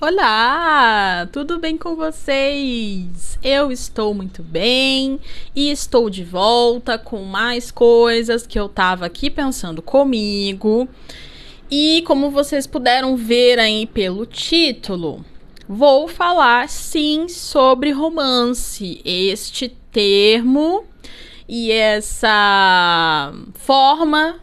Olá, tudo bem com vocês? Eu estou muito bem e estou de volta com mais coisas que eu tava aqui pensando comigo. E como vocês puderam ver aí pelo título, vou falar sim sobre romance. Este termo e essa forma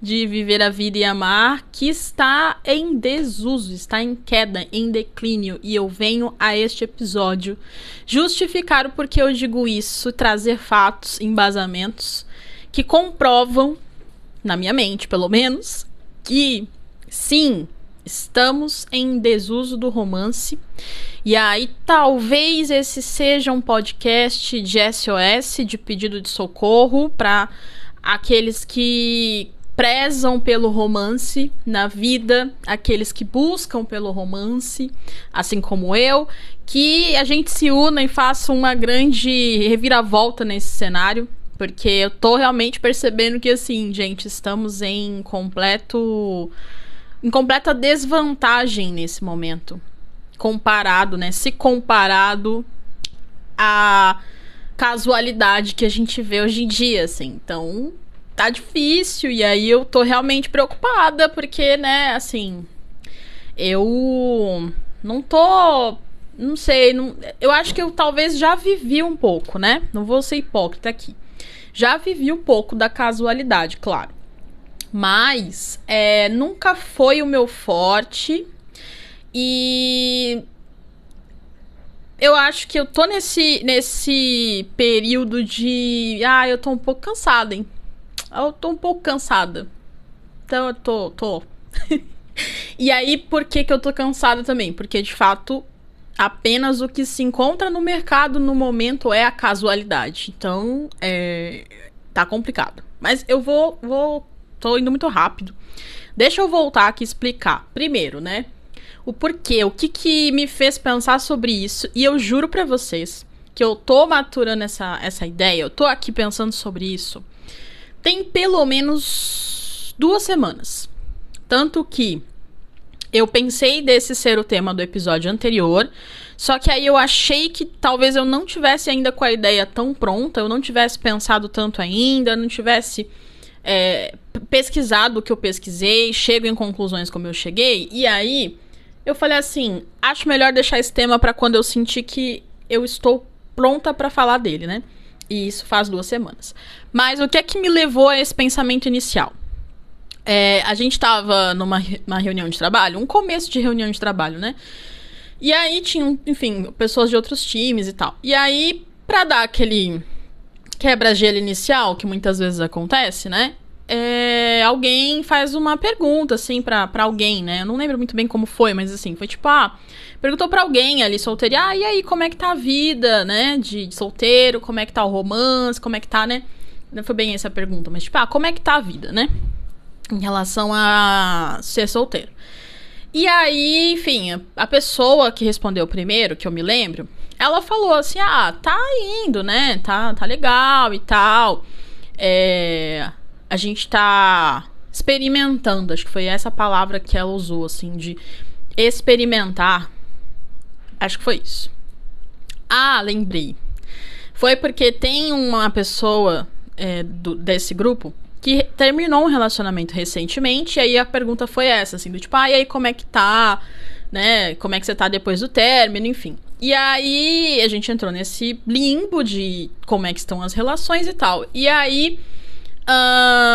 de viver a vida e amar que está em desuso, está em queda, em declínio, e eu venho a este episódio justificar o porquê eu digo isso, trazer fatos, embasamentos que comprovam, na minha mente pelo menos, que sim, estamos em desuso do romance. E aí talvez esse seja um podcast de SOS, de pedido de socorro para aqueles que prezam pelo romance na vida, aqueles que buscam pelo romance, assim como eu, que a gente se una e faça uma grande reviravolta nesse cenário, porque eu tô realmente percebendo que, assim, gente, estamos em completa desvantagem nesse momento, comparado, né, se comparado à casualidade que a gente vê hoje em dia, assim, então tá difícil, e aí eu tô realmente preocupada, porque, né, assim, eu não sei, eu acho que eu talvez já vivi um pouco, né, não vou ser hipócrita aqui, já vivi um pouco da casualidade, claro, mas nunca foi o meu forte, e eu acho que eu tô nesse período de, eu tô um pouco cansada, hein. Eu tô um pouco cansada. Então eu tô. E aí, por que eu tô cansada também? Porque, de fato, apenas o que se encontra no mercado no momento é a casualidade. Então, tá complicado. Mas eu tô indo muito rápido. Deixa eu voltar aqui e explicar. Primeiro, né? O porquê, o que me fez pensar sobre isso. E eu juro pra vocês que eu tô maturando essa ideia. Eu tô aqui pensando sobre isso tem pelo menos 2 semanas. Tanto que eu pensei desse ser o tema do episódio anterior, só que aí eu achei que talvez eu não tivesse ainda com a ideia tão pronta, eu não tivesse pensado tanto ainda, não tivesse pesquisado o que eu pesquisei, chego em conclusões como eu cheguei, e aí eu falei assim, acho melhor deixar esse tema para quando eu sentir que eu estou pronta para falar dele, né? E isso faz 2 semanas. Mas o que é que me levou a esse pensamento inicial? A gente tava numa reunião de trabalho, um começo de reunião de trabalho, né? E aí tinham, enfim, pessoas de outros times e tal. E aí, pra dar aquele quebra-gelo inicial, que muitas vezes acontece, né? Alguém faz uma pergunta, assim, pra alguém, né? Eu não lembro muito bem como foi, mas assim, foi tipo, perguntou pra alguém ali, solteiro, e aí, como é que tá a vida, né, de solteiro, como é que tá o romance, como é que tá, né? Não foi bem essa a pergunta, mas tipo, como é que tá a vida, né? Em relação a ser solteiro. E aí, enfim, a pessoa que respondeu primeiro, que eu me lembro, ela falou assim, tá indo, né, tá legal e tal. A gente tá experimentando, acho que foi essa palavra que ela usou, assim, de experimentar. Acho que foi isso. Lembrei. Foi porque tem uma pessoa desse grupo que terminou um relacionamento recentemente, e aí a pergunta foi essa, assim, do tipo, e aí como é que tá, né, como é que você tá depois do término, enfim. E aí a gente entrou nesse limbo de como é que estão as relações e tal. E aí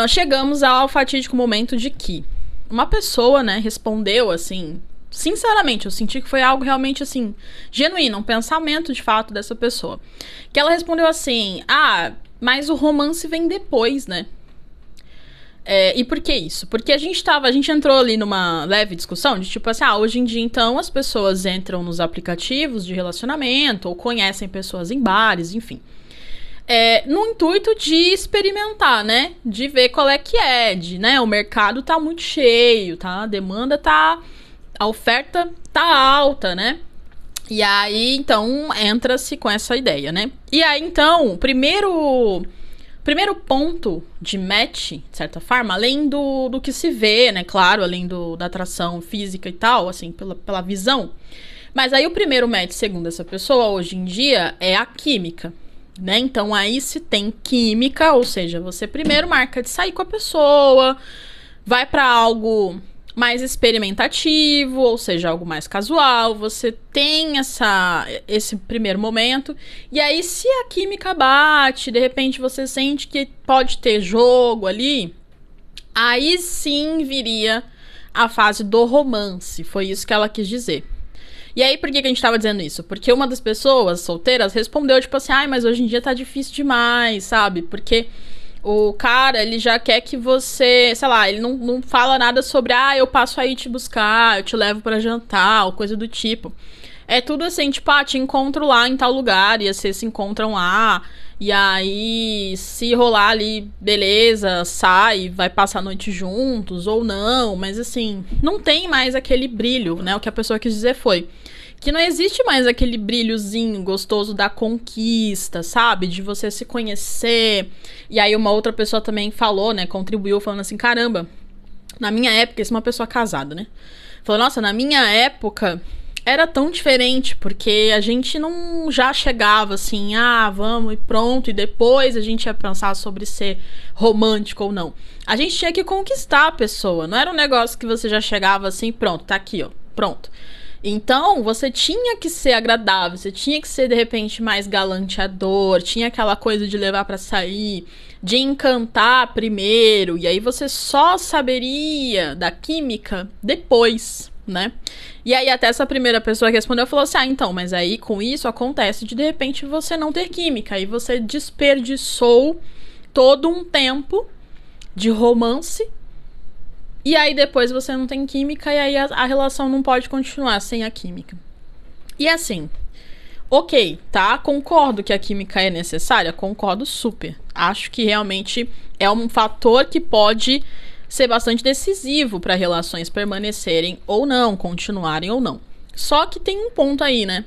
chegamos ao fatídico momento de que uma pessoa, né, respondeu assim, sinceramente, eu senti que foi algo realmente, assim, genuíno, um pensamento de fato dessa pessoa. Que ela respondeu assim, mas o romance vem depois, né? E por que isso? Porque a gente entrou ali numa leve discussão de tipo assim, hoje em dia então as pessoas entram nos aplicativos de relacionamento ou conhecem pessoas em bares, enfim. No intuito de experimentar, né? De ver qual é que né? O mercado tá muito cheio, tá? A demanda tá... A oferta tá alta, né? E aí, então, entra-se com essa ideia, né? E aí, então, o primeiro primeiro ponto de match, de certa forma, além do que se vê, né? Claro, além da atração física e tal, assim, pela visão. Mas aí o primeiro match, segundo essa pessoa, hoje em dia, é a química, né? Então aí se tem química, ou seja, você primeiro marca de sair com a pessoa, vai pra algo mais experimentativo, ou seja, algo mais casual, você tem esse primeiro momento, e aí se a química bate, de repente você sente que pode ter jogo ali, aí sim viria a fase do romance, foi isso que ela quis dizer. E aí, por que a gente tava dizendo isso? Porque uma das pessoas solteiras respondeu, tipo assim, ai, mas hoje em dia tá difícil demais, sabe? Porque o cara, ele já quer que você, sei lá, ele não fala nada sobre, eu passo aí te buscar, eu te levo pra jantar, ou coisa do tipo. É tudo assim, tipo, te encontro lá em tal lugar, e vocês se encontram lá, e aí, se rolar ali, beleza, sai, vai passar a noite juntos, ou não, mas assim, não tem mais aquele brilho, né? O que a pessoa quis dizer foi que não existe mais aquele brilhozinho gostoso da conquista, sabe? De você se conhecer. E aí uma outra pessoa também falou, né? Contribuiu falando assim, caramba, na minha época, isso é uma pessoa casada, né? Falou, nossa, na minha época era tão diferente, porque a gente não já chegava assim, vamos e pronto, e depois a gente ia pensar sobre ser romântico ou não. A gente tinha que conquistar a pessoa, não era um negócio que você já chegava assim, pronto, tá aqui, ó, pronto. Então, você tinha que ser agradável, você tinha que ser, de repente, mais galanteador, tinha aquela coisa de levar pra sair, de encantar primeiro, e aí você só saberia da química depois, né? E aí até essa primeira pessoa que respondeu falou assim, então, mas aí com isso acontece de repente você não ter química, aí você desperdiçou todo um tempo de romance, e aí depois você não tem química, e aí a relação não pode continuar sem a química. E assim, ok, tá? Concordo que a química é necessária, concordo super. Acho que realmente é um fator que pode ser bastante decisivo para relações permanecerem ou não, continuarem ou não. Só que tem um ponto aí, né?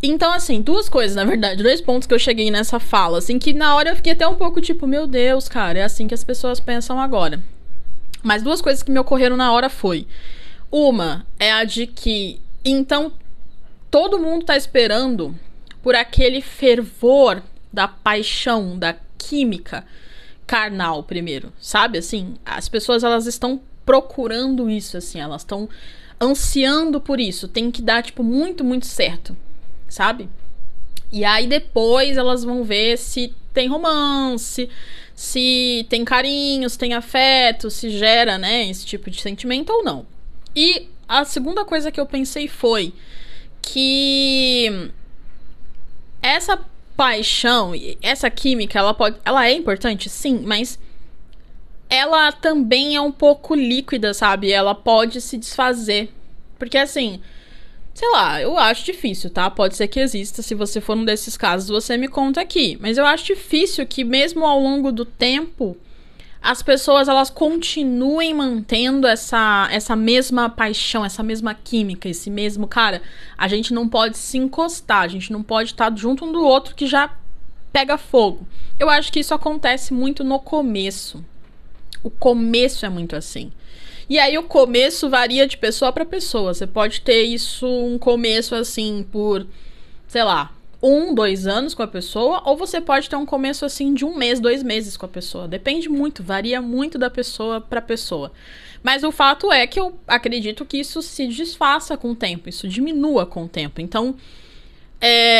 Então, assim, duas coisas, na verdade, dois pontos que eu cheguei nessa fala, assim, que na hora eu fiquei até um pouco tipo, meu Deus, cara, é assim que as pessoas pensam agora. Mas duas coisas que me ocorreram na hora foi, uma é a de que, então, todo mundo tá esperando por aquele fervor da paixão, da química carnal primeiro, sabe? Assim, as pessoas, elas estão procurando isso, assim, elas estão ansiando por isso, tem que dar, tipo, muito, muito certo, sabe? E aí depois elas vão ver se tem romance, se tem carinho, se tem afeto, se gera, né, esse tipo de sentimento ou não. E a segunda coisa que eu pensei foi que essa paixão, essa química, ela é importante, sim, mas ela também é um pouco líquida, sabe? Ela pode se desfazer. Porque assim, sei lá, eu acho difícil, tá? Pode ser que exista, se você for um desses casos, você me conta aqui. Mas eu acho difícil que mesmo ao longo do tempo, as pessoas, elas continuem mantendo essa mesma paixão, essa mesma química, esse mesmo... Cara, a gente não pode se encostar, a gente não pode estar junto um do outro que já pega fogo. Eu acho que isso acontece muito no começo. O começo é muito assim. E aí o começo varia de pessoa para pessoa. Você pode ter isso, um começo assim por, sei lá, 1, 2 anos com a pessoa, ou você pode ter um começo assim de 1 mês, 2 meses com a pessoa. Depende muito, varia muito da pessoa para pessoa. Mas o fato é que eu acredito que isso se desfaça com o tempo, isso diminua com o tempo. Então,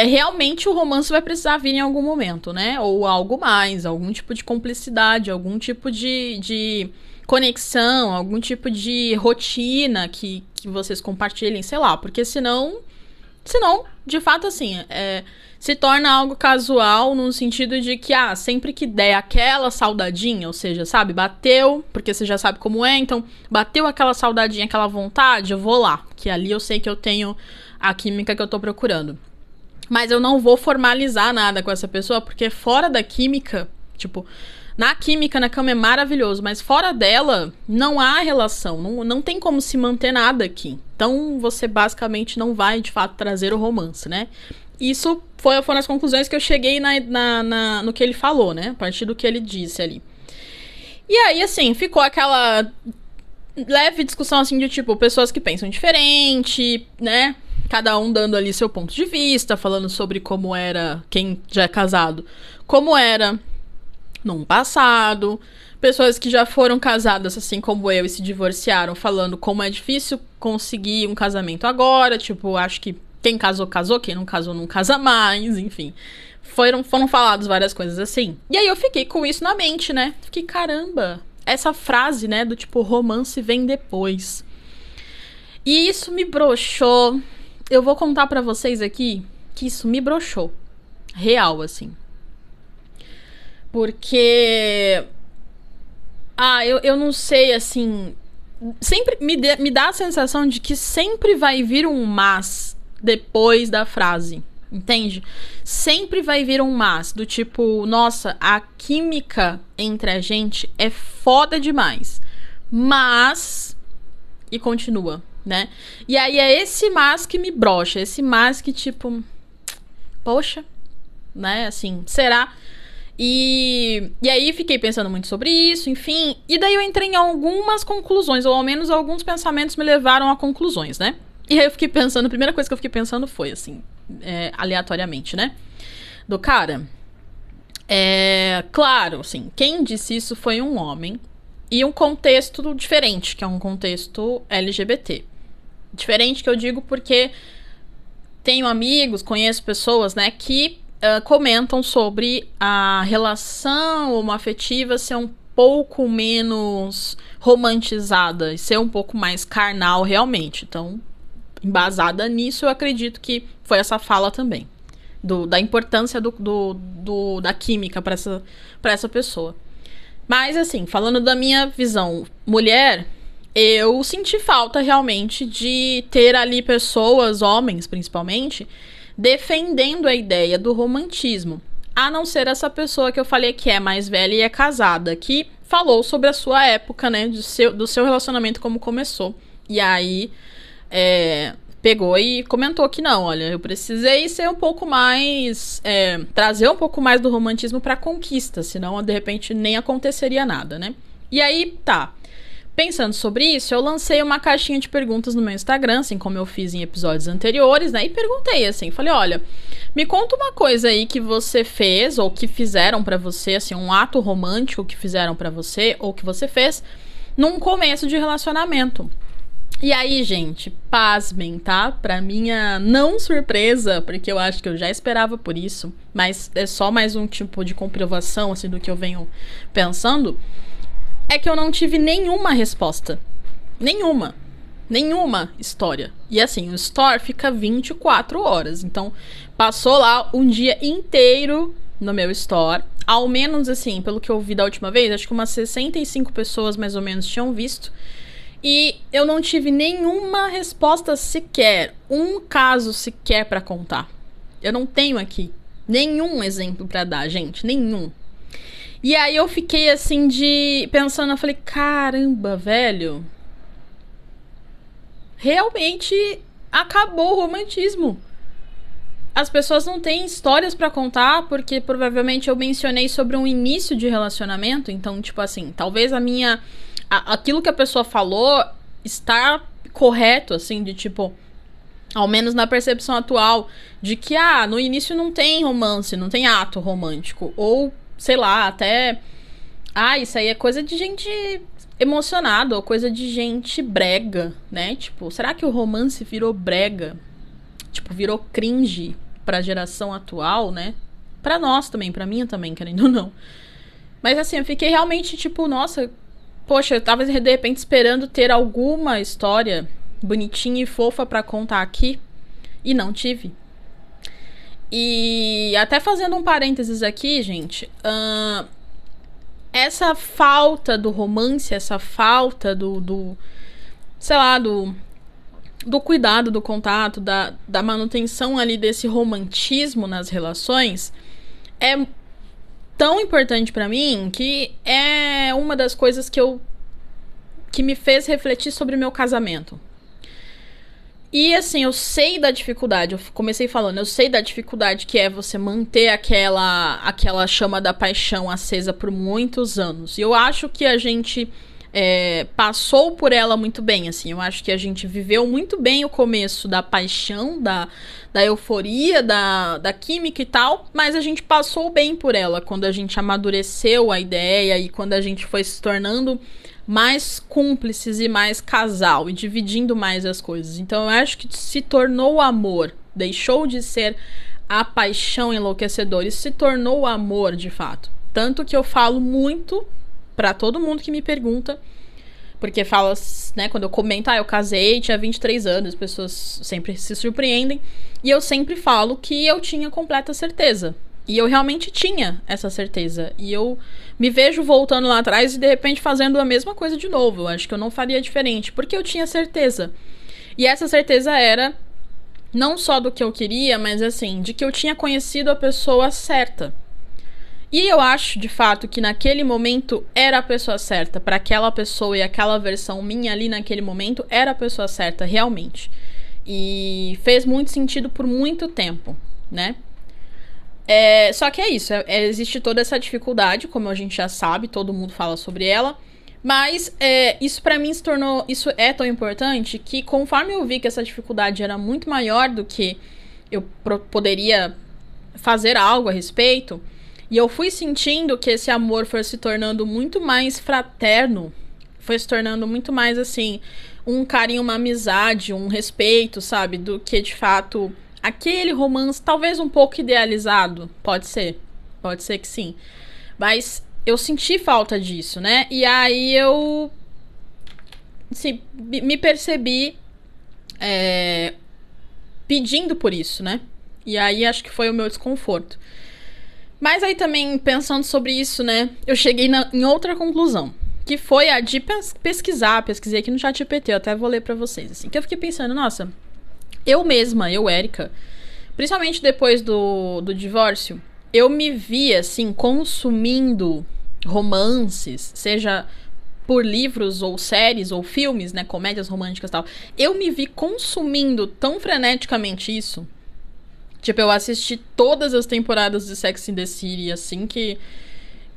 realmente o romance vai precisar vir em algum momento, né? Ou algo mais, algum tipo de cumplicidade, algum tipo de conexão, algum tipo de rotina que vocês compartilhem, sei lá, porque senão, de fato, assim, se torna algo casual no sentido de que, sempre que der aquela saudadinha, ou seja, sabe, bateu, porque você já sabe como é, então, bateu aquela saudadinha, aquela vontade, eu vou lá, que ali eu sei que eu tenho a química que eu tô procurando. Mas eu não vou formalizar nada com essa pessoa, porque fora da química, tipo, na química, na cama é maravilhoso, mas fora dela, não há relação, não tem como se manter nada aqui. Então, você basicamente não vai, de fato, trazer o romance, né? isso foram as conclusões que eu cheguei no que ele falou, né? A partir do que ele disse ali. E aí, assim, ficou aquela leve discussão, assim, de tipo, pessoas que pensam diferente, né? Cada um dando ali seu ponto de vista, falando sobre como era, quem já é casado, como era num passado. Pessoas que já foram casadas, assim como eu, e se divorciaram, falando como é difícil conseguir um casamento agora. Tipo, acho que quem casou, casou. Quem não casou, não casa mais. Enfim, foram faladas várias coisas assim. E aí eu fiquei com isso na mente, né? Fiquei, caramba, essa frase, né, do tipo, romance vem depois. E isso me broxou. Eu vou contar pra vocês aqui que isso me broxou. Real, assim. Porque... eu não sei, assim... Sempre me dá a sensação de que sempre vai vir um mas depois da frase. Entende? Sempre vai vir um mas. Do tipo, nossa, a química entre a gente é foda demais. Mas... E continua, né? E aí é esse mas que me brocha. Esse mas que, tipo... Poxa, né? Assim, será... E aí fiquei pensando muito sobre isso, enfim. E daí eu entrei em algumas conclusões, ou ao menos alguns pensamentos me levaram a conclusões, né? E aí eu fiquei pensando, a primeira coisa que eu fiquei pensando foi, assim, aleatoriamente, né? Do cara, claro, assim, quem disse isso foi um homem e um contexto diferente, que é um contexto LGBT. Diferente que eu digo porque tenho amigos, conheço pessoas, né, que... comentam sobre a relação homoafetiva ser um pouco menos romantizada e ser um pouco mais carnal realmente. Então, embasada nisso, eu acredito que foi essa fala também. Da importância da química para essa pessoa. Mas, assim, falando da minha visão mulher, eu senti falta realmente de ter ali pessoas, homens principalmente, defendendo a ideia do romantismo, a não ser essa pessoa que eu falei que é mais velha e é casada, que falou sobre a sua época, né, do seu relacionamento, como começou. E aí, pegou e comentou que não, olha, eu precisei ser um pouco mais, trazer um pouco mais do romantismo pra conquista, senão, de repente, nem aconteceria nada, né? E aí, tá. Pensando sobre isso, eu lancei uma caixinha de perguntas no meu Instagram, assim como eu fiz em episódios anteriores, né? E perguntei, assim, falei, olha, me conta uma coisa aí que você fez, ou que fizeram pra você, assim, um ato romântico que fizeram pra você, ou que você fez num começo de relacionamento. E aí, gente, pasmem, tá? Pra minha não surpresa, porque eu acho que eu já esperava por isso, mas é só mais um tipo de comprovação, assim, do que eu venho pensando... É que eu não tive nenhuma resposta. Nenhuma história. E assim, o store fica 24 horas. Então, passou lá um dia inteiro no meu store. Ao menos, assim, pelo que eu vi da última vez, acho que umas 65 pessoas, mais ou menos, tinham visto. E eu não tive nenhuma resposta sequer. Um caso sequer pra contar. Eu não tenho aqui nenhum exemplo pra dar, gente. Nenhum. E aí eu fiquei assim pensando, eu falei, caramba, velho. Realmente acabou o romantismo. As pessoas não têm histórias pra contar, porque provavelmente eu mencionei sobre um início de relacionamento. Então, tipo assim, talvez aquilo que a pessoa falou está correto, assim, de tipo... Ao menos na percepção atual, de que, no início não tem romance, não tem ato romântico. Ou... sei lá, até... isso aí é coisa de gente emocionada, ou coisa de gente brega, né? Tipo, será que o romance virou brega? Tipo, virou cringe pra geração atual, né? Pra nós também, pra mim também, querendo ou não. Mas assim, eu fiquei realmente, tipo, nossa... Poxa, eu tava de repente esperando ter alguma história bonitinha e fofa pra contar aqui. E não tive. E até fazendo um parênteses aqui, gente, essa falta do romance, essa falta sei lá, do cuidado, do contato, da manutenção ali desse romantismo nas relações é tão importante pra mim que é uma das coisas que me fez refletir sobre o meu casamento. E assim, eu sei da dificuldade, eu comecei falando, eu sei da dificuldade que é você manter aquela chama da paixão acesa por muitos anos. E eu acho que a gente passou por ela muito bem, assim. Eu acho que a gente viveu muito bem o começo da paixão, da euforia, da química e tal, mas a gente passou bem por ela quando a gente amadureceu a ideia e quando a gente foi se tornando mais cúmplices e mais casal e dividindo mais as coisas. Então eu acho que se tornou amor, deixou de ser a paixão enlouquecedora e se tornou amor de fato. Tanto que eu falo muito pra todo mundo que me pergunta, porque fala, né, quando eu comento, eu casei, tinha 23 anos, as pessoas sempre se surpreendem, e eu sempre falo que eu tinha completa certeza. E eu realmente tinha essa certeza. E eu me vejo voltando lá atrás e de repente fazendo a mesma coisa de novo. Eu acho que eu não faria diferente, porque eu tinha certeza. E essa certeza era não só do que eu queria, mas assim, de que eu tinha conhecido a pessoa certa. E eu acho, de fato, que naquele momento era a pessoa certa. Para aquela pessoa e aquela versão minha ali naquele momento, era a pessoa certa, realmente. E fez muito sentido por muito tempo, né? Só que é isso, existe toda essa dificuldade, como a gente já sabe, todo mundo fala sobre ela. Mas isso pra mim se tornou. Isso é tão importante que conforme eu vi que essa dificuldade era muito maior do que eu poderia fazer algo a respeito. E eu fui sentindo que esse amor foi se tornando muito mais fraterno. Foi se tornando muito mais, assim, um carinho, uma amizade, um respeito, sabe? Do que, de fato, aquele romance, talvez um pouco idealizado. Pode ser que sim. Mas eu senti falta disso, né? E aí eu, assim, me percebi pedindo por isso, né? E aí acho que foi o meu desconforto. Mas aí também, pensando sobre isso, né, eu cheguei em outra conclusão, que foi a de pesquisei aqui no ChatGPT, eu até vou ler pra vocês, assim, que eu fiquei pensando, nossa, eu mesma, Érica, principalmente depois do divórcio, eu me vi, assim, consumindo romances, seja por livros ou séries ou filmes, né, comédias românticas e tal, eu me vi consumindo tão freneticamente isso. Tipo, eu assisti todas as temporadas de Sex and the City, assim, que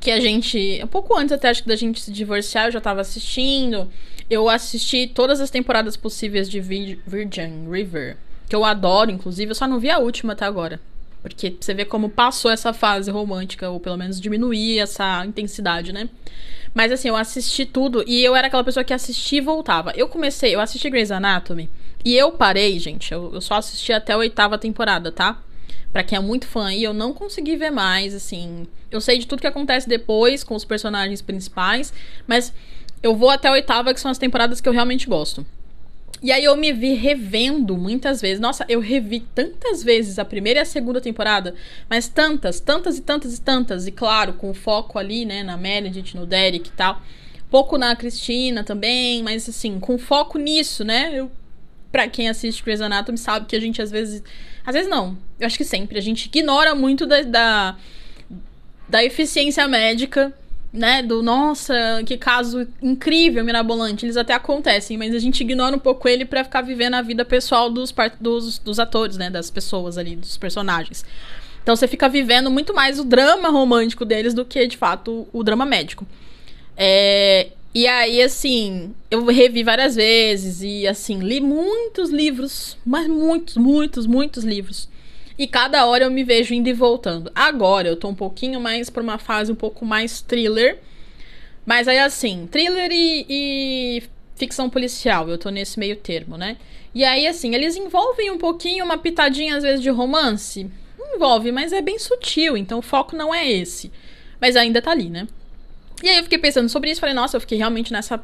a gente... Um pouco antes até, acho que da gente se divorciar, eu já tava assistindo. Eu assisti todas as temporadas possíveis de Virgin River, que eu adoro, inclusive. Eu só não vi a última até agora. Porque você vê como passou essa fase romântica, ou pelo menos diminuir essa intensidade, né? Mas assim, eu assisti tudo e eu era aquela pessoa que assistia e voltava. Eu assisti Grey's Anatomy e eu parei, gente. Eu só assisti até a 8ª temporada, tá? Pra quem é muito fã aí, eu não consegui ver mais, assim. Eu sei de tudo que acontece depois com os personagens principais, mas eu vou até a 8ª, que são as temporadas que eu realmente gosto. E aí eu me vi revendo muitas vezes. Nossa, eu revi tantas vezes a primeira e a segunda temporada, mas tantas e tantas e tantas. E claro, com foco ali, né, na Meredith, no Derek e tal. Pouco na Cristina também, mas assim, com foco nisso, né? Pra quem assiste Grey's Anatomy sabe que a gente às vezes não, eu acho que sempre. A gente ignora muito da eficiência médica, né, nossa, que caso incrível, mirabolante, eles até acontecem, mas a gente ignora um pouco ele pra ficar vivendo a vida pessoal dos atores, né, das pessoas ali, dos personagens. Então você fica vivendo muito mais o drama romântico deles do que, de fato, o drama médico. E aí, assim, eu revi várias vezes e, assim, li muitos livros, mas muitos livros. E cada hora eu me vejo indo e voltando. Agora eu tô um pouquinho mais pra uma fase um pouco mais thriller. Mas aí assim, thriller e ficção policial. Eu tô nesse meio termo, né? E aí assim, eles envolvem um pouquinho, uma pitadinha às vezes de romance. Envolve, mas é bem sutil. Então o foco não é esse. Mas ainda tá ali, né? E aí eu fiquei pensando sobre isso, falei, nossa, eu fiquei realmente nessa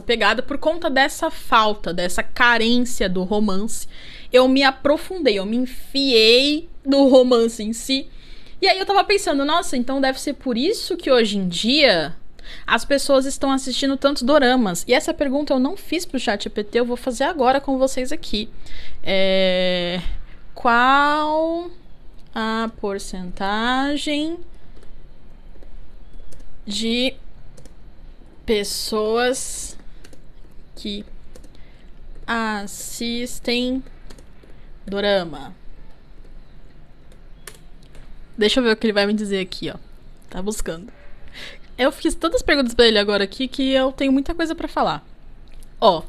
pegada por conta dessa falta, dessa carência do romance. Eu me aprofundei, eu me enfiei no romance em si. E aí eu tava pensando, nossa, então deve ser por isso que hoje em dia as pessoas estão assistindo tantos doramas. E essa pergunta eu não fiz pro ChatGPT, eu vou fazer agora com vocês aqui. Qual a porcentagem de pessoas que assistem dorama? Deixa eu ver o que ele vai me dizer aqui, ó. Tá buscando. Eu fiz todas as perguntas pra ele agora aqui que eu tenho muita coisa pra falar. Ó.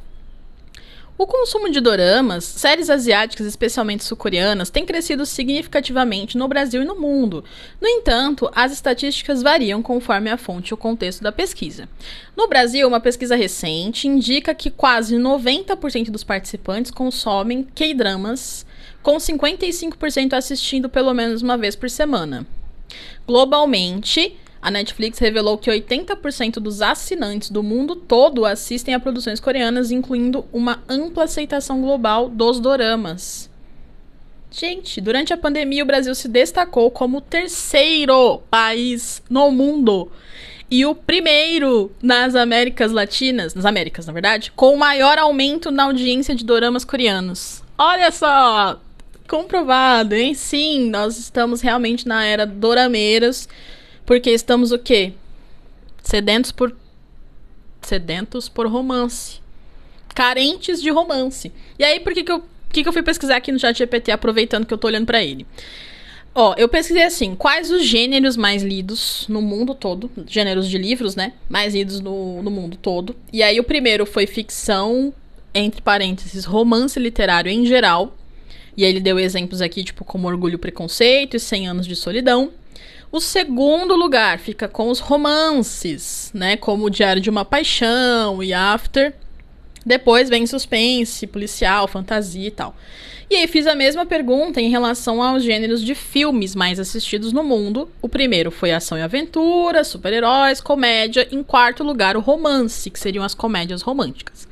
O consumo de doramas, séries asiáticas, especialmente sul-coreanas, tem crescido significativamente no Brasil e no mundo. No entanto, as estatísticas variam conforme a fonte e o contexto da pesquisa. No Brasil, uma pesquisa recente indica que quase 90% dos participantes consomem K-dramas, com 55% assistindo pelo menos uma vez por semana. Globalmente, a Netflix revelou que 80% dos assinantes do mundo todo assistem a produções coreanas, incluindo uma ampla aceitação global dos doramas. Gente, durante a pandemia, o Brasil se destacou como o terceiro país no mundo e o primeiro nas Américas Latinas, nas Américas, na verdade, com o maior aumento na audiência de doramas coreanos. Olha só! Comprovado, hein? Sim, nós estamos realmente na era dorameiras. Porque estamos o quê? Sedentos por romance. Carentes de romance. E aí, por que eu fui pesquisar aqui no ChatGPT, aproveitando que eu tô olhando pra ele? Ó, eu pesquisei assim, quais os gêneros mais lidos no mundo todo, gêneros de livros, né? Mais lidos no mundo todo. E aí, o primeiro foi ficção, entre parênteses, romance literário em geral. E aí ele deu exemplos aqui, tipo, como Orgulho e Preconceito e 100 Anos de Solidão. O segundo lugar fica com os romances, né? Como O Diário de uma Paixão e After. Depois vem suspense, policial, fantasia e tal. E aí fiz a mesma pergunta em relação aos gêneros de filmes mais assistidos no mundo. O primeiro foi ação e aventura, super-heróis, comédia. Em quarto lugar, o romance, que seriam as comédias românticas.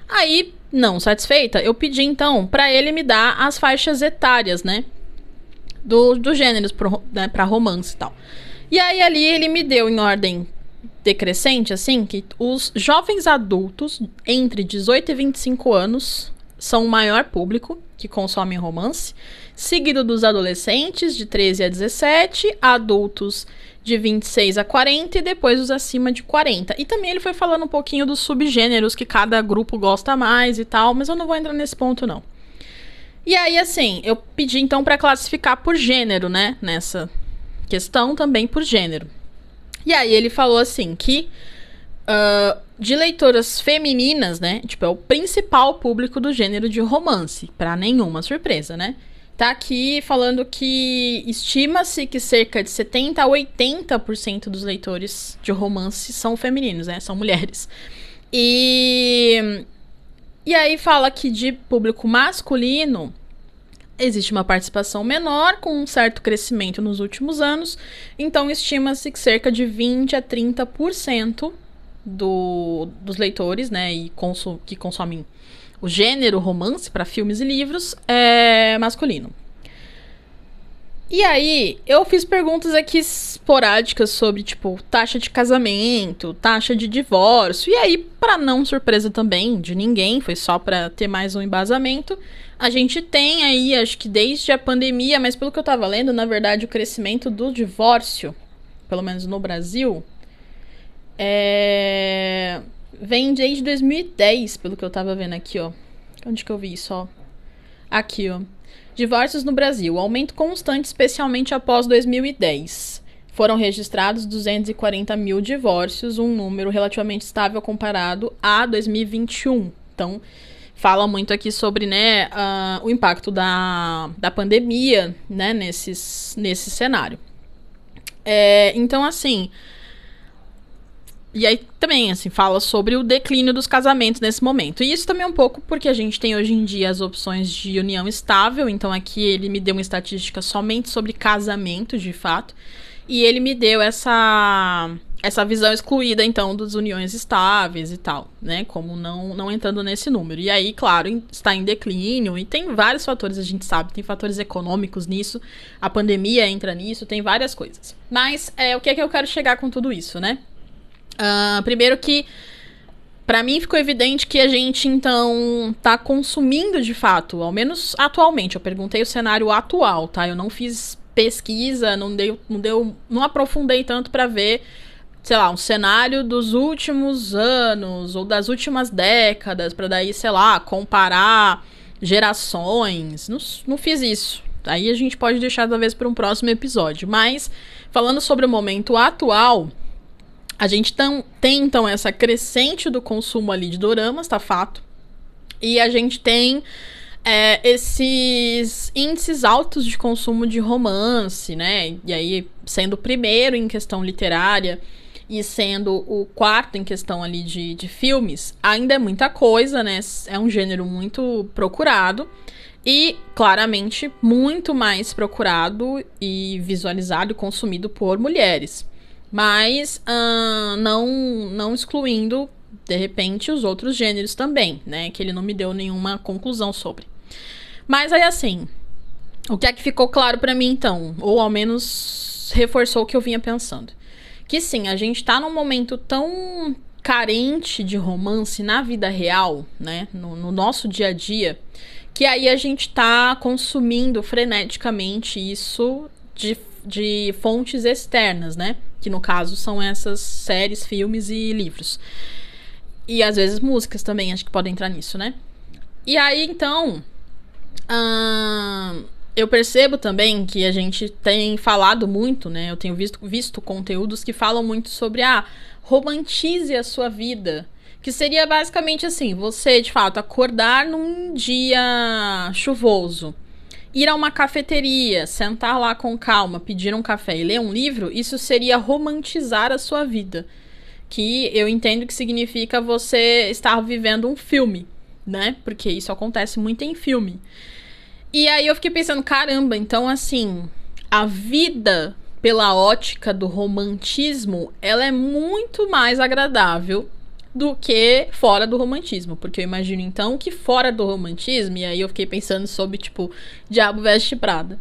Aí, não satisfeita, eu pedi então pra ele me dar as faixas etárias, né? Dos gêneros né, pra romance e tal. E aí ali ele me deu em ordem decrescente, assim, que os jovens adultos entre 18 e 25 anos são o maior público que consomem romance, seguido dos adolescentes de 13 a 17, adultos de 26 a 40 e depois os acima de 40. E também ele foi falando um pouquinho dos subgêneros que cada grupo gosta mais e tal, mas eu não vou entrar nesse ponto não. E aí, assim, eu pedi então pra classificar por gênero, né? Nessa questão também por gênero. E aí ele falou assim que de leitoras femininas, né? Tipo, é o principal público do gênero de romance. Pra nenhuma surpresa, né? Tá aqui falando que estima-se que cerca de 70% a 80% dos leitores de romance são femininos, né? São mulheres. E aí fala que de público masculino existe uma participação menor, com um certo crescimento nos últimos anos. Então estima-se que cerca de 20% a 30% dos leitores, né, que consomem o gênero romance para filmes e livros é masculino. E aí, eu fiz perguntas aqui esporádicas sobre, tipo, taxa de casamento, taxa de divórcio. E aí, pra não surpresa também de ninguém, foi só pra ter mais um embasamento, a gente tem aí, acho que desde a pandemia, mas pelo que eu tava lendo, na verdade, o crescimento do divórcio, pelo menos no Brasil, vem desde 2010, pelo que eu tava vendo aqui, ó. Onde que eu vi isso, ó? Aqui, ó. Divórcios no Brasil. Aumento constante, especialmente após 2010. Foram registrados 240 mil divórcios, um número relativamente estável comparado a 2021. Então, fala muito aqui sobre, né, o impacto da pandemia, né, nesse cenário. Então, assim... E aí também, assim, fala sobre o declínio dos casamentos nesse momento. E isso também é um pouco porque a gente tem hoje em dia as opções de união estável. Então aqui ele me deu uma estatística somente sobre casamento, de fato. E ele me deu essa visão excluída, então, das uniões estáveis e tal, né? Como não entrando nesse número. E aí, claro, está em declínio. E tem vários fatores, a gente sabe. Tem fatores econômicos nisso. A pandemia entra nisso. Tem várias coisas. Mas o que é que eu quero chegar com tudo isso, né? Primeiro que, pra mim, ficou evidente que a gente, então, tá consumindo de fato, ao menos atualmente. Eu perguntei o cenário atual, tá? Eu não fiz pesquisa, não aprofundei tanto pra ver sei lá, um cenário dos últimos anos ou das últimas décadas, pra daí, sei lá, comparar gerações. Não fiz isso. Aí a gente pode deixar talvez para um próximo episódio. Mas, falando sobre o momento atual, a gente tem então essa crescente do consumo ali de doramas, tá fato. E a gente tem esses índices altos de consumo de romance, né? E aí, sendo o primeiro em questão literária e sendo o quarto em questão ali de filmes, ainda é muita coisa, né? É um gênero muito procurado e, claramente, muito mais procurado e visualizado e consumido por mulheres. Mas não excluindo, de repente, os outros gêneros também, né? Que ele não me deu nenhuma conclusão sobre. Mas aí, assim, o que é que ficou claro pra mim, então? Ou ao menos reforçou o que eu vinha pensando. Que sim, a gente tá num momento tão carente de romance na vida real, né? No nosso dia a dia, que aí a gente tá consumindo freneticamente isso de fontes externas, né? Que no caso são essas séries, filmes e livros. E às vezes músicas também, acho que podem entrar nisso, né? E aí, então, eu percebo também que a gente tem falado muito, né? Eu tenho visto conteúdos que falam muito sobre romantize a sua vida. Que seria basicamente assim, você, de fato, acordar num dia chuvoso, ir a uma cafeteria, sentar lá com calma, pedir um café e ler um livro, isso seria romantizar a sua vida. Que eu entendo que significa você estar vivendo um filme, né? Porque isso acontece muito em filme. E aí eu fiquei pensando, caramba, então assim, a vida pela ótica do romantismo, ela é muito mais agradável do que fora do romantismo. Porque eu imagino então que fora do romantismo, e aí eu fiquei pensando sobre, tipo, Diabo Veste Prada.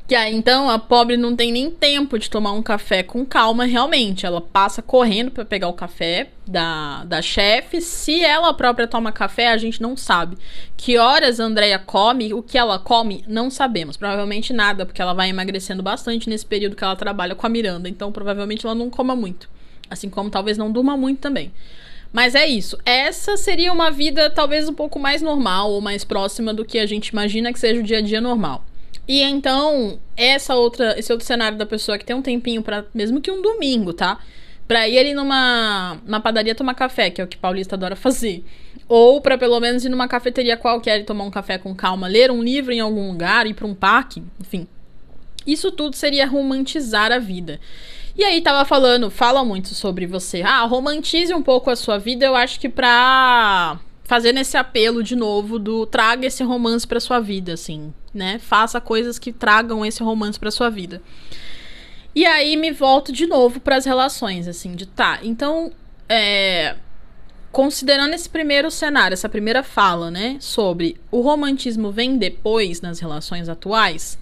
Que aí, então, a pobre não tem nem tempo de tomar um café com calma, realmente. Ela passa correndo pra pegar o café da chefe. Se ela própria toma café, a gente não sabe. Que horas a Andrea come, o que ela come, não sabemos. Provavelmente nada, porque ela vai emagrecendo bastante nesse período que ela trabalha com a Miranda. Então, provavelmente ela não coma muito. Assim como talvez não durma muito também. Mas é isso. Essa seria uma vida talvez um pouco mais normal ou mais próxima do que a gente imagina que seja o dia a dia normal. E então, esse outro cenário da pessoa que tem um tempinho pra, mesmo que um domingo, tá? Pra ir ali numa padaria tomar café, que é o que paulista adora fazer. Ou pra pelo menos ir numa cafeteria qualquer e tomar um café com calma, ler um livro em algum lugar, ir pra um parque, enfim. Isso tudo seria romantizar a vida. E aí fala muito sobre você. Romantize um pouco a sua vida, eu acho que pra fazer esse apelo de novo traga esse romance pra sua vida, assim, né? Faça coisas que tragam esse romance pra sua vida. E aí me volto de novo pras relações, assim, então, considerando esse primeiro cenário, essa primeira fala, né, sobre o romantismo vem depois nas relações atuais,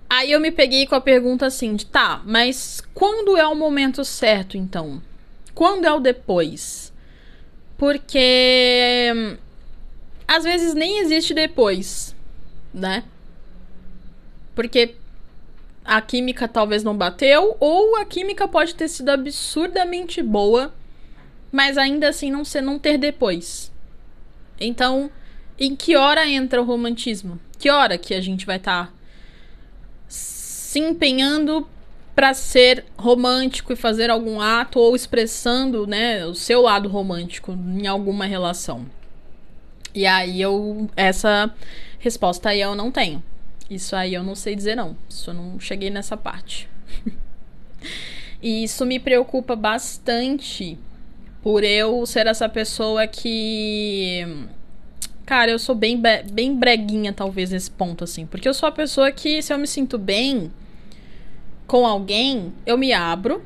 aí eu me peguei com a pergunta assim mas quando é o momento certo, então? Quando é o depois? Porque às vezes nem existe depois, né? Porque a química talvez não bateu, ou a química pode ter sido absurdamente boa, mas ainda assim não ter depois. Então, em que hora entra o romantismo? Que hora que a gente vai estar se empenhando pra ser romântico e fazer algum ato ou expressando, né, o seu lado romântico em alguma relação? E aí essa resposta aí eu não tenho. Isso aí eu não sei dizer não. Isso eu não cheguei nessa parte. E isso me preocupa bastante por eu ser essa pessoa que... Cara, eu sou bem breguinha, talvez, nesse ponto, assim. Porque eu sou a pessoa que, se eu me sinto bem com alguém, eu me abro.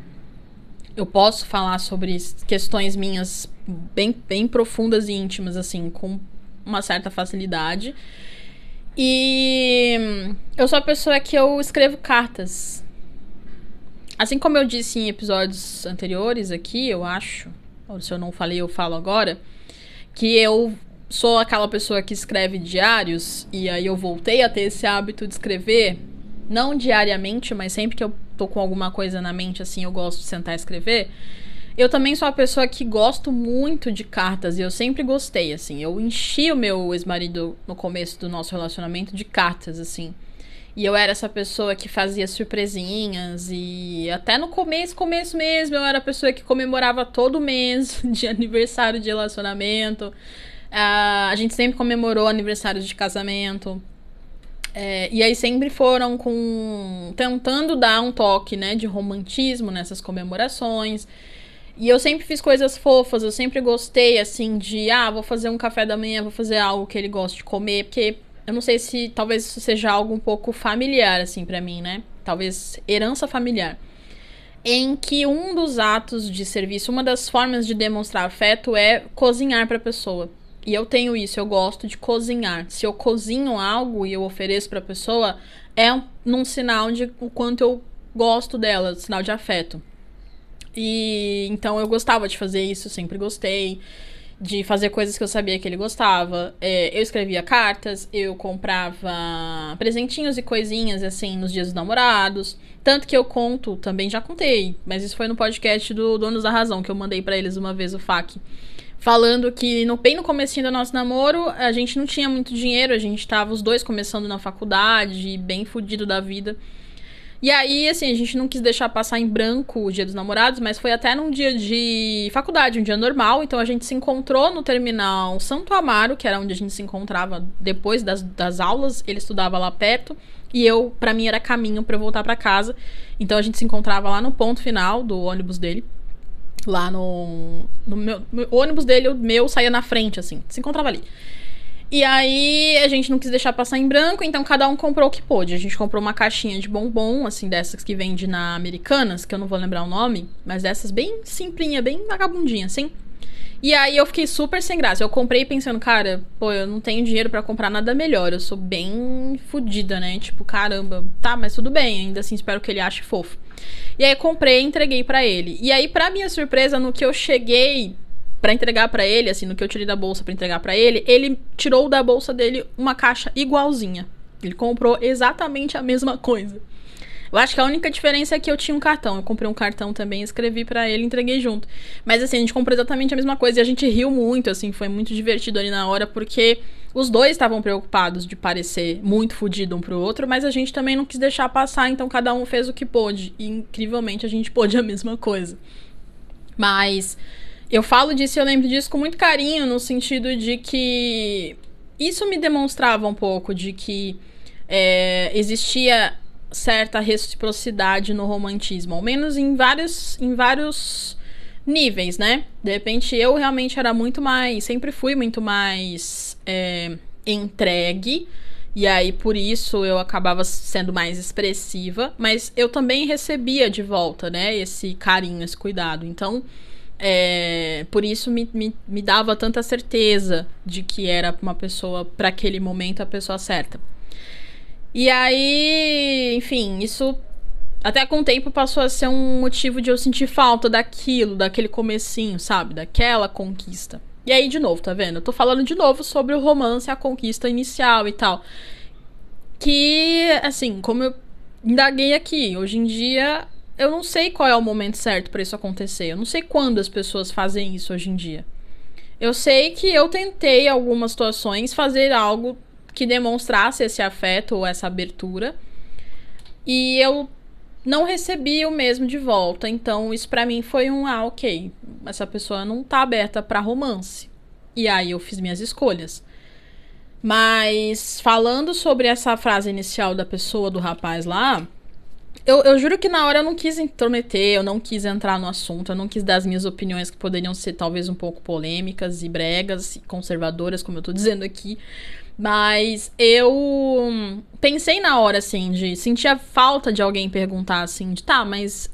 Eu posso falar sobre questões minhas bem profundas e íntimas, assim, com uma certa facilidade. E eu sou a pessoa que eu escrevo cartas. Assim como eu disse em episódios anteriores aqui, eu acho, ou se eu não falei, eu falo agora, que eu sou aquela pessoa que escreve diários, e aí eu voltei a ter esse hábito de escrever não diariamente, mas sempre que eu tô com alguma coisa na mente, assim, eu gosto de sentar e escrever. Eu também sou uma pessoa que gosto muito de cartas, e eu sempre gostei, assim. Eu enchi o meu ex-marido no começo do nosso relacionamento de cartas, assim. E eu era essa pessoa que fazia surpresinhas, e até no começo mesmo, eu era a pessoa que comemorava todo mês de aniversário de relacionamento. A gente sempre comemorou aniversários de casamento. E aí sempre foram tentando dar um toque, né, de romantismo nessas comemorações. E eu sempre fiz coisas fofas, eu sempre gostei, assim, vou fazer um café da manhã, vou fazer algo que ele gosta de comer, porque eu não sei se talvez isso seja algo um pouco familiar, assim, pra mim, né? Talvez herança familiar. Em que um dos atos de serviço, uma das formas de demonstrar afeto é cozinhar pra pessoa. E eu tenho isso, eu gosto de cozinhar. Se eu cozinho algo e eu ofereço pra pessoa, num sinal de o quanto eu gosto dela, sinal de afeto. E então eu gostava de fazer isso, sempre gostei de fazer coisas que eu sabia que ele gostava. Eu escrevia cartas, eu comprava presentinhos e coisinhas, assim, nos dias dos namorados. Tanto que eu conto, também já contei, mas isso foi no podcast do Donos da Razão, que eu mandei pra eles uma vez o FAQ. Falando que bem no comecinho do nosso namoro, a gente não tinha muito dinheiro, a gente tava os dois começando na faculdade, bem fudido da vida. E aí, assim, a gente não quis deixar passar em branco o Dia dos Namorados, mas foi até num dia de faculdade, um dia normal. Então a gente se encontrou no terminal Santo Amaro, que era onde a gente se encontrava depois das aulas. Ele estudava lá perto e pra mim era caminho pra eu voltar pra casa. Então a gente se encontrava lá no ponto final do ônibus dele. Lá no o ônibus dele, o meu saía na frente, assim, se encontrava ali. E aí a gente não quis deixar passar em branco, então cada um comprou o que pôde. A gente comprou uma caixinha de bombom, assim, dessas que vende na Americanas, que eu não vou lembrar o nome, mas dessas bem simplinha, bem vagabundinha, assim. E aí eu fiquei super sem graça. Eu comprei pensando, cara, pô, eu não tenho dinheiro pra comprar nada melhor. Eu sou bem fodida, né? Tipo, caramba, tá, mas tudo bem. Ainda assim, espero que ele ache fofo. E aí comprei e entreguei pra ele. E aí, pra minha surpresa, no que eu cheguei pra entregar pra ele, assim, no que eu tirei da bolsa pra entregar pra ele tirou da bolsa dele uma caixa igualzinha. Ele comprou exatamente a mesma coisa. Eu acho que a única diferença é que eu tinha um cartão. Eu comprei um cartão também, escrevi pra ele e entreguei junto. Mas assim, a gente comprou exatamente a mesma coisa e a gente riu muito, assim, foi muito divertido ali na hora, porque os dois estavam preocupados de parecer muito fodido um pro outro, mas a gente também não quis deixar passar, então cada um fez o que pôde. E incrivelmente a gente pôde a mesma coisa. Mas eu falo disso e eu lembro disso com muito carinho, no sentido de que isso me demonstrava um pouco de que existia certa reciprocidade no romantismo, ao menos em vários níveis, né? De repente eu realmente era muito mais, sempre fui muito mais entregue, e aí por isso eu acabava sendo mais expressiva, mas eu também recebia de volta, né, esse carinho, esse cuidado. Então por isso me dava tanta certeza de que era uma pessoa, para aquele momento, a pessoa certa. E aí, enfim, isso até com o tempo passou a ser um motivo de eu sentir falta daquele comecinho, sabe? Daquela conquista. E aí, de novo, tá vendo? Eu tô falando de novo sobre o romance, a conquista inicial e tal. Que, assim, como eu indaguei aqui, hoje em dia eu não sei qual é o momento certo pra isso acontecer. Eu não sei quando as pessoas fazem isso hoje em dia. Eu sei que eu tentei, em algumas situações, fazer algo que demonstrasse esse afeto ou essa abertura. E eu não recebi o mesmo de volta. Então, isso pra mim foi ok. Essa pessoa não tá aberta pra romance. E aí eu fiz minhas escolhas. Mas, falando sobre essa frase inicial da pessoa, do rapaz lá, eu juro que na hora eu não quis intrometer, eu não quis entrar no assunto, eu não quis dar as minhas opiniões que poderiam ser talvez um pouco polêmicas e bregas e conservadoras, como eu tô dizendo aqui. Mas eu pensei na hora, assim, de sentir a falta de alguém perguntar, assim, de tá, mas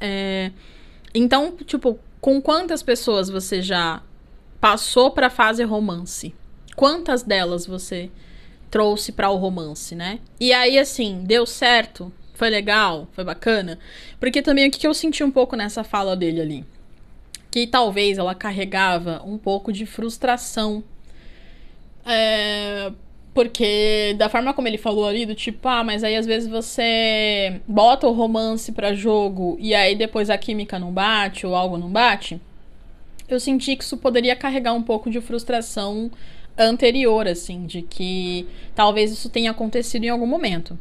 então, tipo, com quantas pessoas você já passou pra fase romance? Quantas delas você trouxe pra o romance, né? E aí, assim, deu certo? Foi legal? Foi bacana? Porque também o que eu senti um pouco nessa fala dele ali? Que talvez ela carregava um pouco de frustração Porque da forma como ele falou ali, do tipo, mas aí às vezes você bota o romance pra jogo e aí depois a química não bate ou algo não bate. Eu senti que isso poderia carregar um pouco de frustração anterior, assim, de que talvez isso tenha acontecido em algum momento.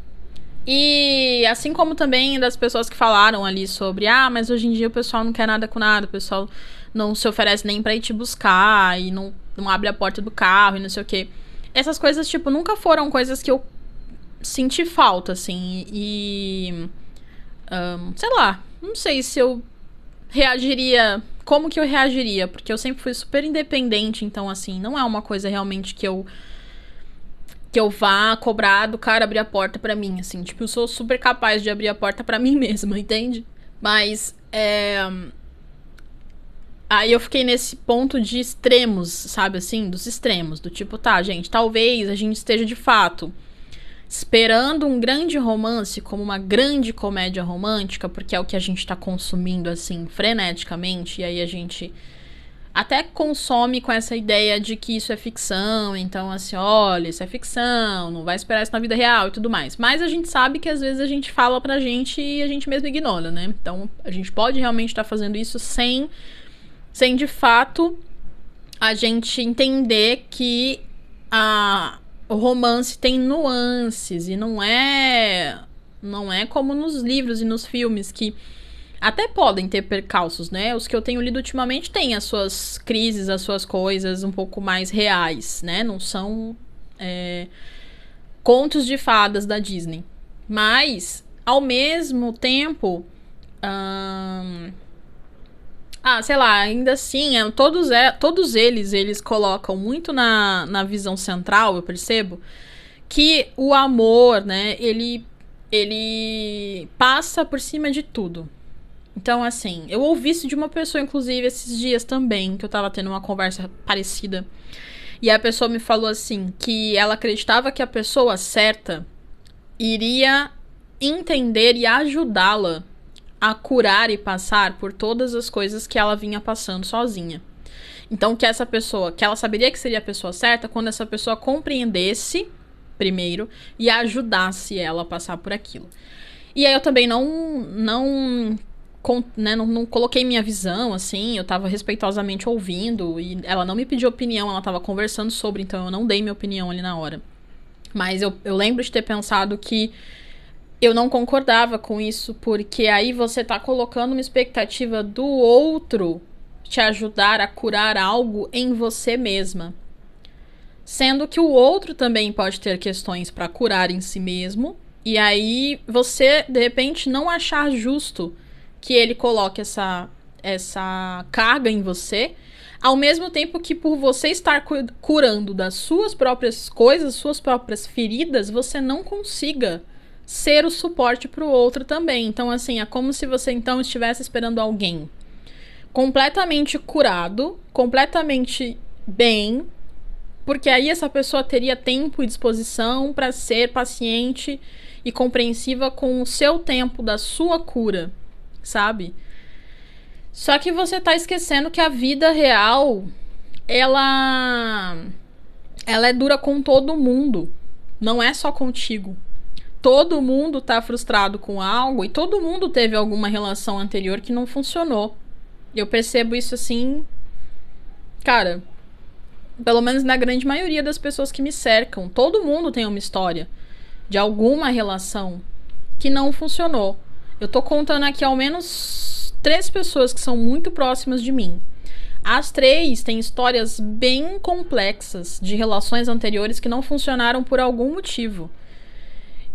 E assim como também das pessoas que falaram ali sobre, mas hoje em dia o pessoal não quer nada com nada, o pessoal não se oferece nem pra ir te buscar e não abre a porta do carro e não sei o quê. Essas coisas, tipo, nunca foram coisas que eu senti falta, assim, e... sei lá, não sei se eu reagiria... Como que eu reagiria? Porque eu sempre fui super independente, então, assim, não é uma coisa realmente que eu vá cobrar do cara abrir a porta pra mim, assim. Tipo, eu sou super capaz de abrir a porta pra mim mesma, entende? Mas, aí eu fiquei nesse ponto de extremos, sabe, assim? Dos extremos. Do tipo, tá, gente, talvez a gente esteja, de fato, esperando um grande romance como uma grande comédia romântica, porque é o que a gente tá consumindo, assim, freneticamente. E aí a gente... até consome com essa ideia de que isso é ficção, então assim, olha, isso é ficção, não vai esperar isso na vida real e tudo mais. Mas a gente sabe que às vezes a gente fala pra gente e a gente mesmo ignora, né? Então a gente pode realmente estar fazendo isso sem de fato a gente entender que o romance tem nuances e não é como nos livros e nos filmes que até podem ter percalços, né? Os que eu tenho lido ultimamente têm as suas crises, as suas coisas um pouco mais reais, né? Não são contos de fadas da Disney. Mas, ao mesmo tempo... sei lá, ainda assim, todos eles colocam muito na visão central, eu percebo, que o amor, né? Ele passa por cima de tudo. Então, assim, eu ouvi isso de uma pessoa, inclusive, esses dias também, que eu tava tendo uma conversa parecida. E a pessoa me falou, assim, que ela acreditava que a pessoa certa iria entender e ajudá-la a curar e passar por todas as coisas que ela vinha passando sozinha. Então, que essa pessoa, que ela saberia que seria a pessoa certa quando essa pessoa compreendesse, primeiro, e ajudasse ela a passar por aquilo. E aí eu também não coloquei minha visão, assim, eu tava respeitosamente ouvindo, e ela não me pediu opinião, ela tava conversando sobre, então eu não dei minha opinião ali na hora. Mas eu lembro de ter pensado que eu não concordava com isso, porque aí você tá colocando uma expectativa do outro te ajudar a curar algo em você mesma. Sendo que o outro também pode ter questões pra curar em si mesmo, e aí você, de repente, não achar justo que ele coloque essa carga em você, ao mesmo tempo que por você estar curando das suas próprias coisas, suas próprias feridas, você não consiga ser o suporte pro outro também. Então, assim, é como se você, então, estivesse esperando alguém completamente curado, completamente bem, porque aí essa pessoa teria tempo e disposição para ser paciente e compreensiva com o seu tempo da sua cura, sabe? Só que você tá esquecendo que a vida real, ela é dura com todo mundo, não é só contigo. Todo mundo tá frustrado com algo e todo mundo teve alguma relação anterior que não funcionou. Eu percebo isso assim, cara, pelo menos na grande maioria das pessoas que me cercam. Todo mundo tem uma história de alguma relação que não funcionou. Eu tô contando aqui ao menos 3 pessoas que são muito próximas de mim. As 3 têm histórias bem complexas de relações anteriores que não funcionaram por algum motivo.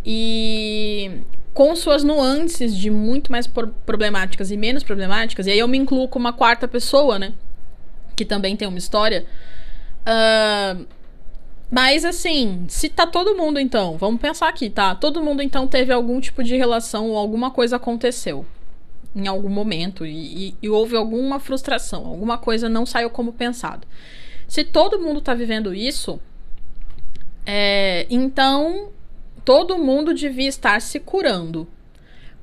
E com suas nuances de muito mais problemáticas e menos problemáticas. E aí eu me incluo como uma 4ª pessoa, né? Que também tem uma história. Mas assim, se tá todo mundo então, vamos pensar aqui, tá? Todo mundo então teve algum tipo de relação ou alguma coisa aconteceu em algum momento e houve alguma frustração, alguma coisa não saiu como pensado. Se todo mundo tá vivendo isso, então todo mundo devia estar se curando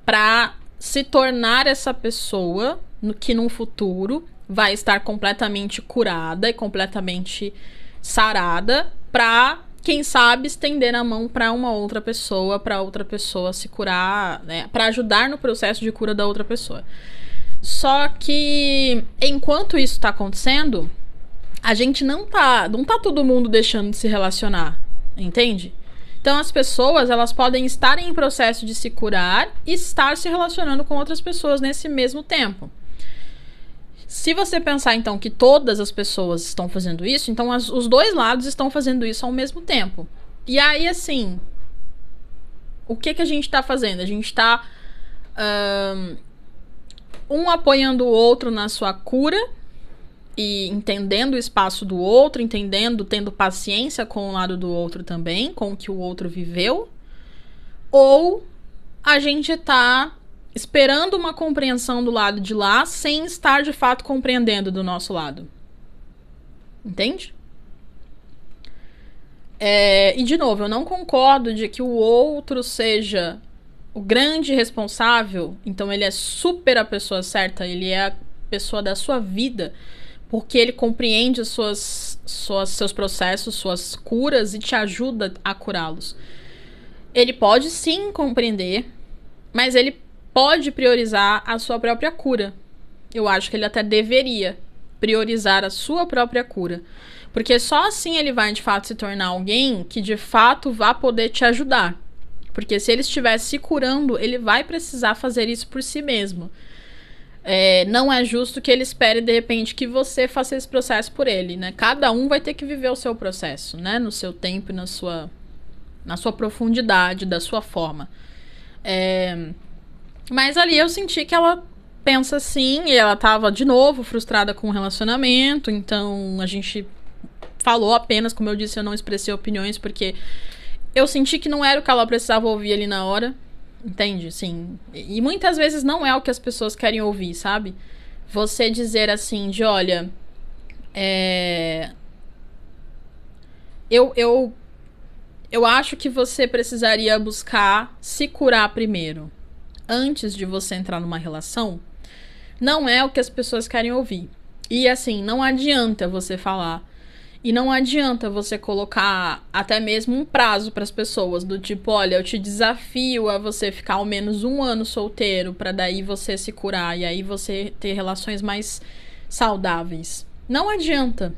pra se tornar essa pessoa que num futuro vai estar completamente curada e completamente sarada pra quem sabe estender a mão para uma outra pessoa, para outra pessoa se curar, né, para ajudar no processo de cura da outra pessoa. Só que enquanto isso tá acontecendo, a gente não tá todo mundo deixando de se relacionar, entende? Então as pessoas, elas podem estar em processo de se curar e estar se relacionando com outras pessoas nesse mesmo tempo. Se você pensar, então, que todas as pessoas estão fazendo isso, então os dois lados estão fazendo isso ao mesmo tempo. E aí, assim, o que a gente tá fazendo? A gente tá um apoiando o outro na sua cura e entendendo o espaço do outro, entendendo, tendo paciência com o lado do outro também, com o que o outro viveu. Ou a gente tá esperando uma compreensão do lado de lá, sem estar de fato compreendendo do nosso lado. Entende? E de novo, eu não concordo de que o outro seja o grande responsável, então ele é super a pessoa certa, ele é a pessoa da sua vida, porque ele compreende os seus processos, suas curas e te ajuda a curá-los. Ele pode sim compreender, mas ele pode priorizar a sua própria cura. Eu acho que ele até deveria priorizar a sua própria cura. Porque só assim ele vai, de fato, se tornar alguém que, de fato, vá poder te ajudar. Porque se ele estiver se curando, ele vai precisar fazer isso por si mesmo. Não é justo que ele espere, de repente, que você faça esse processo por ele, né? Cada um vai ter que viver o seu processo, né? No seu tempo e na sua profundidade, da sua forma. Mas ali eu senti que ela pensa assim, e ela tava, de novo, frustrada com o relacionamento, então a gente falou apenas, como eu disse, eu não expressei opiniões, porque eu senti que não era o que ela precisava ouvir ali na hora, entende? Assim, e muitas vezes não é o que as pessoas querem ouvir, sabe? Você dizer assim, de olha, eu acho que você precisaria buscar se curar primeiro, antes de você entrar numa relação, não é o que as pessoas querem ouvir. E assim, não adianta você falar. E não adianta você colocar até mesmo um prazo para as pessoas, do tipo, olha, eu te desafio a você ficar ao menos 1 ano solteiro, para daí você se curar e aí você ter relações mais saudáveis. Não adianta.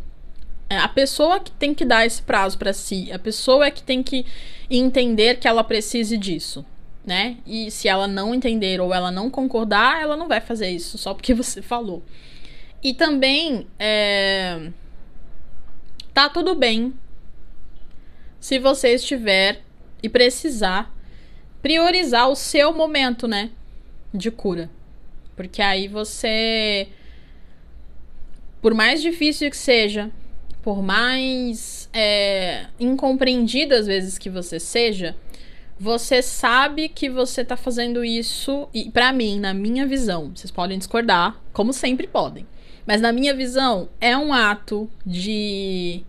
A pessoa que tem que dar esse prazo para si, a pessoa é que tem que entender que ela precise disso, né? E se ela não entender ou ela não concordar, ela não vai fazer isso só porque você falou. E também, tá tudo bem se você estiver e precisar priorizar o seu momento, né, de cura. Porque aí você, por mais difícil que seja, por mais incompreendido às vezes que você seja, você sabe que você tá fazendo isso, e pra mim, na minha visão, vocês podem discordar, como sempre podem, mas na minha visão, é um ato de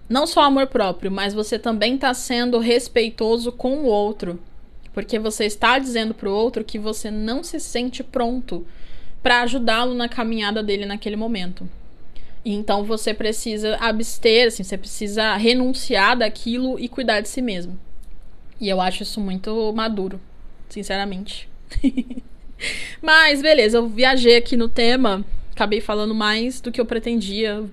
não só amor próprio, mas você também tá sendo respeitoso com o outro, porque você está dizendo pro outro que você não se sente pronto pra ajudá-lo na caminhada dele naquele momento. Então você precisa abster, assim, você precisa renunciar daquilo e cuidar de si mesmo. E eu acho isso muito maduro, sinceramente. Mas, beleza, eu viajei aqui no tema, acabei falando mais do que eu pretendia,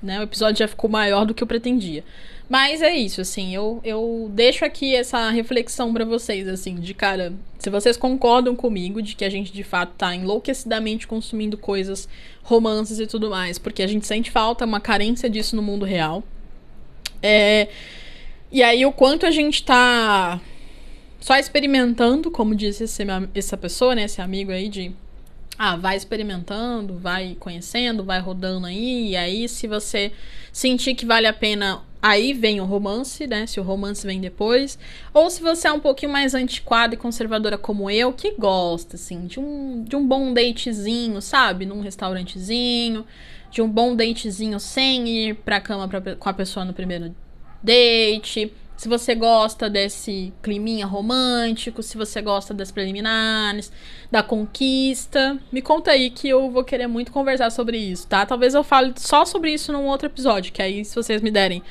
né? O episódio já ficou maior do que eu pretendia. Mas é isso, assim, eu deixo aqui essa reflexão pra vocês, assim, de cara, se vocês concordam comigo de que a gente, de fato, tá enlouquecidamente consumindo coisas, romances e tudo mais, porque a gente sente falta, uma carência disso no mundo real. E aí, o quanto a gente tá só experimentando, como disse essa pessoa, né, esse amigo aí, de vai experimentando, vai conhecendo, vai rodando aí, e aí se você sentir que vale a pena, aí vem o romance, né, se o romance vem depois, ou se você é um pouquinho mais antiquada e conservadora como eu, que gosta, assim, de um bom datezinho, sabe, num restaurantezinho, de um bom datezinho sem ir pra cama com a pessoa no primeiro date, se você gosta desse climinha romântico, se você gosta das preliminares, da conquista, me conta aí que eu vou querer muito conversar sobre isso, tá? Talvez eu fale só sobre isso num outro episódio, que aí se vocês me derem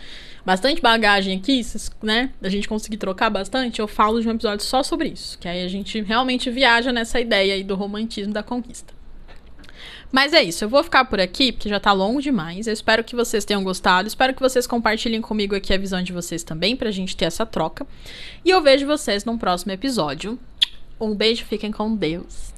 bastante bagagem aqui, né? A gente conseguir trocar bastante, eu falo de um episódio só sobre isso. Que aí a gente realmente viaja nessa ideia aí do romantismo da conquista. Mas é isso, eu vou ficar por aqui, porque já tá longo demais. Eu espero que vocês tenham gostado. Espero que vocês compartilhem comigo aqui a visão de vocês também, pra gente ter essa troca. E eu vejo vocês num próximo episódio. Um beijo, fiquem com Deus.